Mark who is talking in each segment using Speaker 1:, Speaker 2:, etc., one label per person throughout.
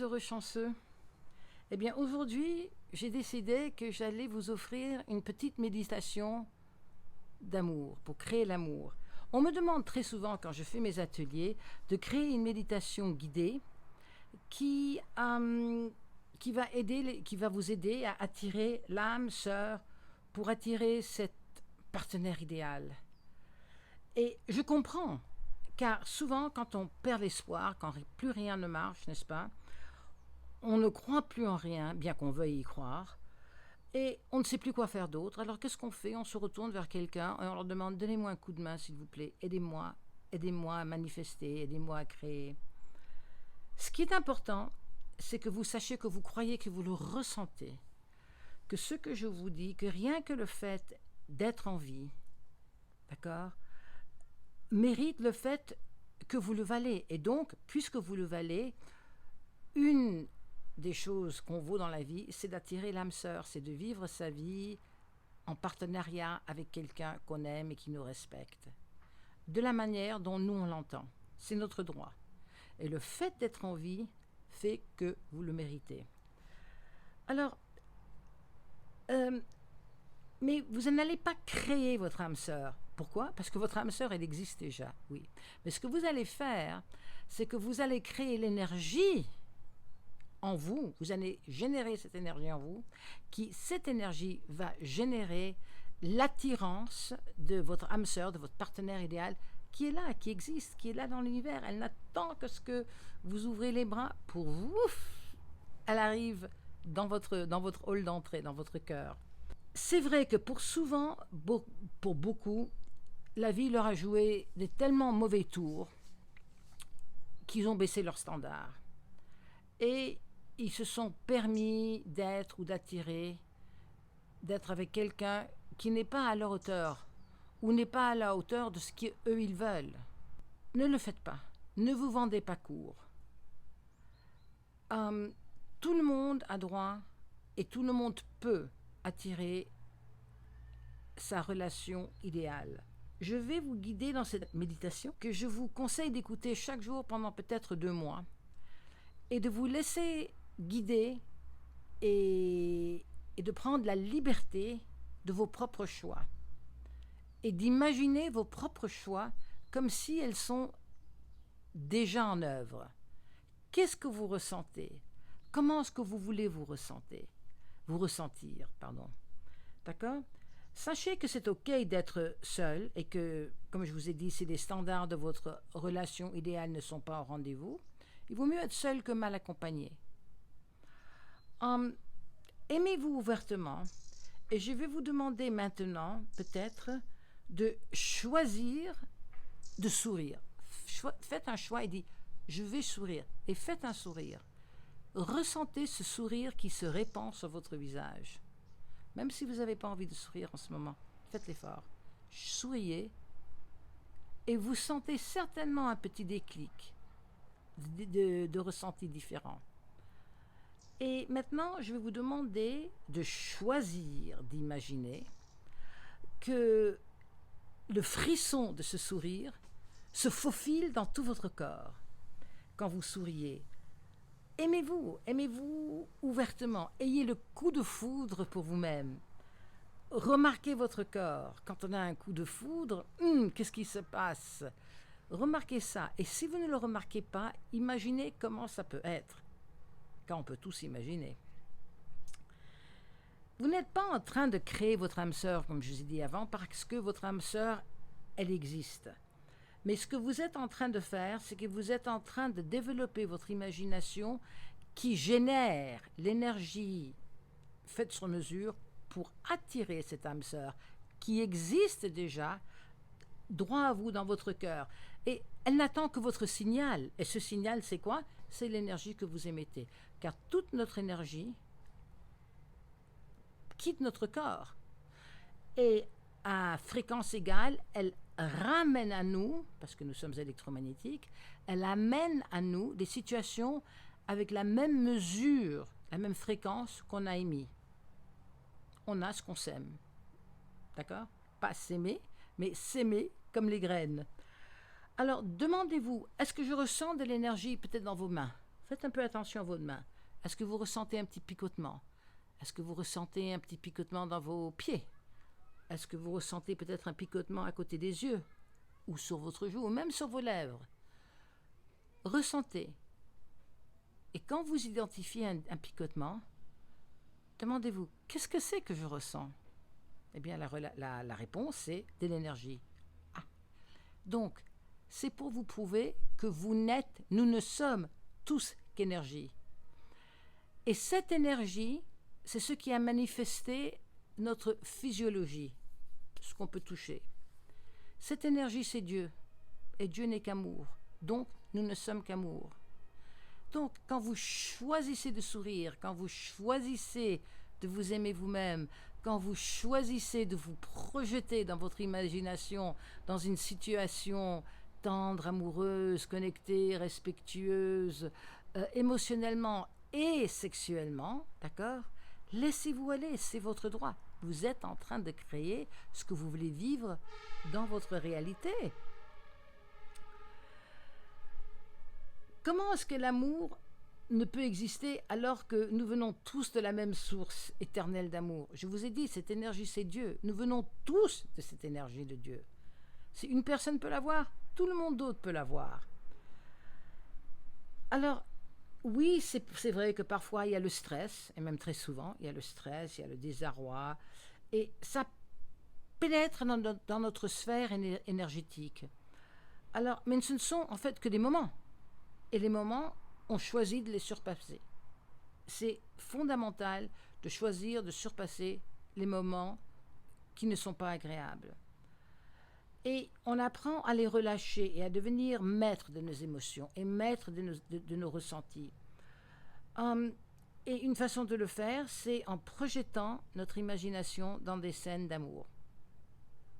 Speaker 1: mes heureux chanceux. Eh bien, aujourd'hui, j'ai décidé que j'allais vous offrir une petite méditation d'amour, pour créer l'amour. On me demande très souvent, quand je fais mes ateliers, de créer une méditation guidée qui, qui va vous aider à attirer l'âme sœur pour attirer cet partenaire idéal. Et je comprends, car souvent, quand on perd l'espoir, quand plus rien ne marche, n'est-ce pas, on ne croit plus en rien, bien qu'on veuille y croire, et on ne sait plus quoi faire d'autre. Alors qu'est-ce qu'on fait? On se retourne vers quelqu'un et on leur demande: donnez-moi un coup de main, s'il vous plaît, aidez-moi, aidez-moi à manifester, aidez-moi à créer. Ce qui est important, c'est que vous sachiez, que vous croyez, que vous le ressentez, que ce que je vous dis, que rien que le fait d'être en vie, d'accord, mérite le fait que vous le valez. Et donc, puisque vous le valez, une des choses qu'on vaut dans la vie, c'est d'attirer l'âme sœur, c'est de vivre sa vie en partenariat avec quelqu'un qu'on aime et qui nous respecte, de la manière dont nous on l'entend. C'est notre droit. Et le fait d'être en vie fait que vous le méritez. Alors, mais vous n'allez pas créer votre âme sœur. Pourquoi? Parce que votre âme sœur, elle existe déjà, oui. Mais ce que vous allez faire, c'est que vous allez créer l'énergie en vous, vous allez générer cette énergie en vous, cette énergie va générer l'attirance de votre âme sœur, de votre partenaire idéal, qui est là, qui existe, qui est là dans l'univers. Elle n'attend que ce que vous ouvrez les bras pour vous. Elle arrive dans votre hall d'entrée, dans votre cœur. C'est vrai que pour beaucoup, la vie leur a joué de tellement mauvais tours qu'ils ont baissé leurs standards. Et ils se sont permis d'être ou d'attirer, d'être avec quelqu'un qui n'est pas à leur hauteur ou n'est pas à la hauteur de ce qu'eux ils veulent. Ne le faites pas. Ne vous vendez pas court. Tout le monde a droit et tout le monde peut attirer sa relation idéale. Je vais vous guider dans cette méditation que je vous conseille d'écouter chaque jour pendant peut-être 2 mois et de vous laisser guider et de prendre la liberté de vos propres choix et d'imaginer vos propres choix comme si elles sont déjà en œuvre. Qu'est-ce que vous ressentez? Comment est-ce que vous voulez vous ressentir? D'accord? Sachez que c'est OK d'être seul et que, comme je vous ai dit, si les standards de votre relation idéale ne sont pas au rendez-vous, il vaut mieux être seul que mal accompagné. Aimez-vous ouvertement et je vais vous demander maintenant, peut-être, de choisir de sourire. Faites un choix et dites: je vais sourire. Et faites un sourire. Ressentez ce sourire qui se répand sur votre visage. Même si vous n'avez pas envie de sourire en ce moment, faites l'effort. Souriez et vous sentez certainement un petit déclic de ressenti différent. Et maintenant, je vais vous demander de choisir d'imaginer que le frisson de ce sourire se faufile dans tout votre corps. Quand vous souriez, aimez-vous ouvertement, ayez le coup de foudre pour vous-même. Remarquez votre corps. Quand on a un coup de foudre, qu'est-ce qui se passe? Remarquez ça. Et si vous ne le remarquez pas, imaginez comment ça peut être. Quand on peut tous imaginer. Vous n'êtes pas en train de créer votre âme sœur, comme je vous ai dit avant, parce que votre âme sœur, elle existe. Mais ce que vous êtes en train de faire, c'est que vous êtes en train de développer votre imagination qui génère l'énergie faite sur mesure pour attirer cette âme sœur qui existe déjà droit à vous dans votre cœur. Et elle n'attend que votre signal. Et ce signal, c'est quoi? C'est l'énergie que vous émettez. Car toute notre énergie quitte notre corps. Et à fréquence égale, elle ramène à nous, parce que nous sommes électromagnétiques, elle amène à nous des situations avec la même mesure, la même fréquence qu'on a émis. On a ce qu'on sème. D'accord? Pas s'aimer, mais s'aimer comme les graines. Alors, demandez-vous, est-ce que je ressens de l'énergie peut-être dans vos mains? Faites un peu attention à vos mains. Est-ce que vous ressentez un petit picotement? Est-ce que vous ressentez un petit picotement dans vos pieds? Est-ce que vous ressentez peut-être un picotement à côté des yeux? Ou sur votre joue, ou même sur vos lèvres? Ressentez. Et quand vous identifiez un picotement, demandez-vous, qu'est-ce que c'est que je ressens? Eh bien, la réponse, c'est de l'énergie. Ah. Donc, c'est pour vous prouver que nous ne sommes tous qu'énergie. Et cette énergie, c'est ce qui a manifesté notre physiologie, ce qu'on peut toucher. Cette énergie, c'est Dieu. Et Dieu n'est qu'amour. Donc, nous ne sommes qu'amour. Donc, quand vous choisissez de sourire, quand vous choisissez de vous aimer vous-même, quand vous choisissez de vous projeter dans votre imagination, dans une situation tendre, amoureuse, connectée, respectueuse, émotionnellement et sexuellement, d'accord? Laissez-vous aller, c'est votre droit. Vous êtes en train de créer ce que vous voulez vivre dans votre réalité. Comment est-ce que l'amour ne peut exister alors que nous venons tous de la même source éternelle d'amour? Je vous ai dit, cette énergie, c'est Dieu. Nous venons tous de cette énergie de Dieu. Si une personne peut l'avoir, tout le monde d'autre peut l'avoir. Alors, oui, c'est vrai que parfois il y a le stress, et même très souvent, il y a le stress, il y a le désarroi, et ça pénètre dans notre sphère énergétique. Alors, mais ce ne sont en fait que des moments. Et les moments, on choisit de les surpasser. C'est fondamental de choisir de surpasser les moments qui ne sont pas agréables. Et on apprend à les relâcher et à devenir maître de nos émotions et maître de nos ressentis. Et une façon de le faire, c'est en projetant notre imagination dans des scènes d'amour.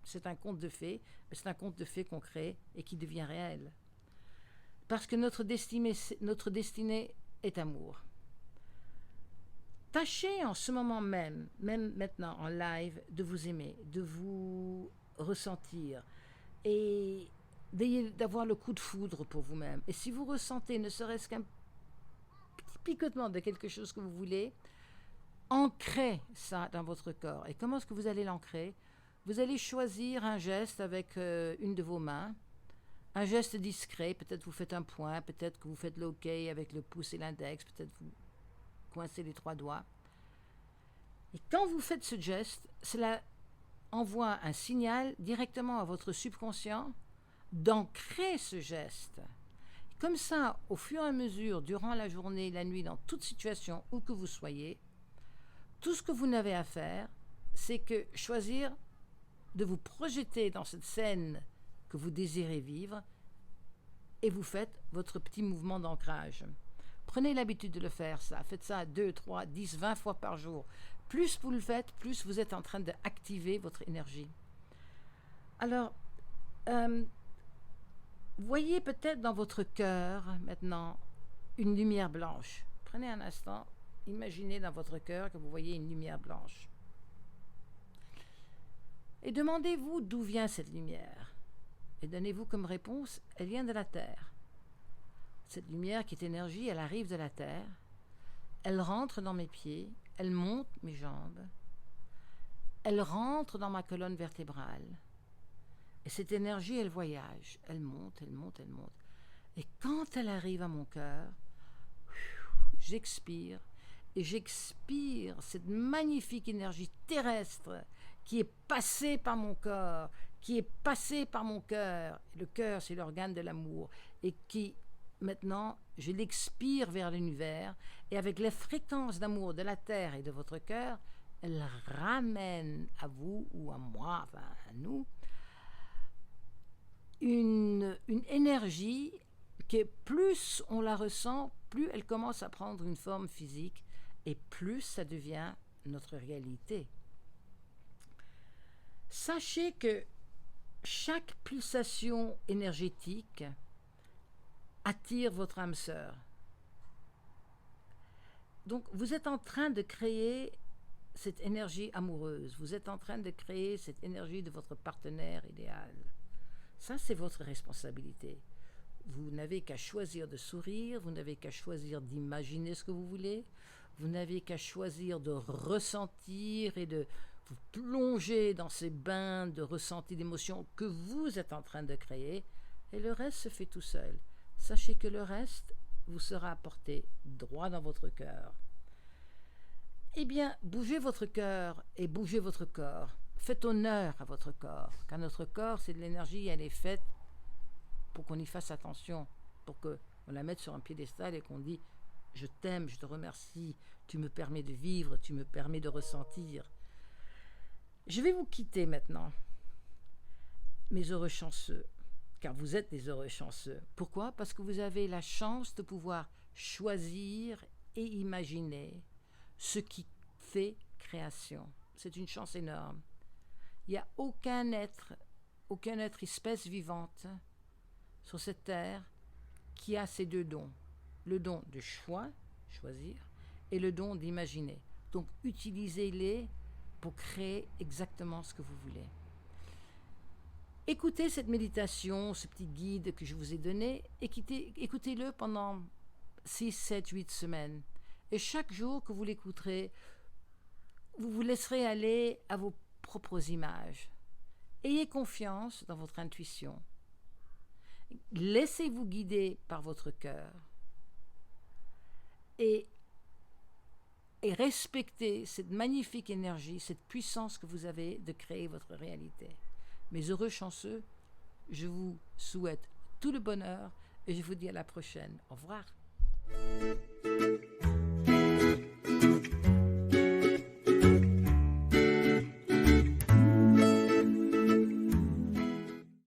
Speaker 1: C'est un conte de fées, mais c'est un conte de fées qu'on crée et qui devient réel. Parce que notre destinée est amour. Tâchez en ce moment même maintenant en live, de vous aimer, de vous ressentir et d'avoir le coup de foudre pour vous-même. Et si vous ressentez ne serait-ce qu'un petit picotement de quelque chose que vous voulez, ancrez ça dans votre corps. Et comment est-ce que vous allez l'ancrer? Vous allez choisir un geste avec une de vos mains, un geste discret, peut-être vous faites un point, peut-être que vous faites l'OK avec le pouce et l'index, peut-être vous coincez les 3 doigts. Et quand vous faites ce geste, cela envoie un signal directement à votre subconscient d'ancrer ce geste. Comme ça, au fur et à mesure, durant la journée, la nuit, dans toute situation, où que vous soyez, tout ce que vous n'avez à faire, c'est que choisir de vous projeter dans cette scène que vous désirez vivre et vous faites votre petit mouvement d'ancrage. Prenez l'habitude de le faire, ça. Faites ça 2, 3, 10, 20 fois par jour. Plus vous le faites, plus vous êtes en train d'activer votre énergie. Alors, voyez peut-être dans votre cœur maintenant une lumière blanche. Prenez un instant, imaginez dans votre cœur que vous voyez une lumière blanche. Et demandez-vous d'où vient cette lumière. Et donnez-vous comme réponse, elle vient de la Terre. Cette lumière qui est énergie, elle arrive de la Terre. Elle rentre dans mes pieds, elle monte mes jambes. Elle rentre dans ma colonne vertébrale. Et cette énergie, elle voyage. Elle monte, elle monte, elle monte. Et quand elle arrive à mon cœur, j'expire. Et j'expire cette magnifique énergie terrestre qui est passée par mon corps, qui est passée par mon cœur. Le cœur, c'est l'organe de l'amour. Et qui, maintenant, je l'expire vers l'univers. Et avec les fréquences d'amour de la Terre et de votre cœur, elle ramène à vous ou à moi, enfin à nous, une énergie que plus on la ressent, plus elle commence à prendre une forme physique et plus ça devient notre réalité. Sachez que chaque pulsation énergétique attire votre âme sœur. Donc vous êtes en train de créer cette énergie amoureuse, vous êtes en train de créer cette énergie de votre partenaire idéal. Ça, c'est votre responsabilité. Vous n'avez qu'à choisir de sourire, vous n'avez qu'à choisir d'imaginer ce que vous voulez, vous n'avez qu'à choisir de ressentir et de vous plonger dans ces bains de ressenti d'émotions que vous êtes en train de créer, et le reste se fait tout seul. Sachez que le reste vous sera apporté droit dans votre cœur. Eh bien, bougez votre cœur et bougez votre corps. Faites honneur à votre corps, car notre corps, c'est de l'énergie, elle est faite pour qu'on y fasse attention, pour qu'on la mette sur un piédestal et qu'on dit « Je t'aime, je te remercie, tu me permets de vivre, tu me permets de ressentir ». Je vais vous quitter maintenant, mes heureux chanceux, car vous êtes des heureux chanceux. Pourquoi ? Parce que vous avez la chance de pouvoir choisir et imaginer ce qui fait création. C'est une chance énorme. Il n'y a aucun être, espèce vivante sur cette terre qui a ces deux dons. Le don de choisir, et le don d'imaginer. Donc utilisez-les pour créer exactement ce que vous voulez. Écoutez cette méditation, ce petit guide que je vous ai donné, écoutez-le pendant 6, 7, 8 semaines. Et chaque jour que vous l'écouterez, vous vous laisserez aller à vos propres images. Ayez confiance dans votre intuition. Laissez-vous guider par votre cœur. Et respectez cette magnifique énergie, cette puissance que vous avez de créer votre réalité. Mes heureux chanceux, je vous souhaite tout le bonheur et je vous dis à la prochaine. Au revoir.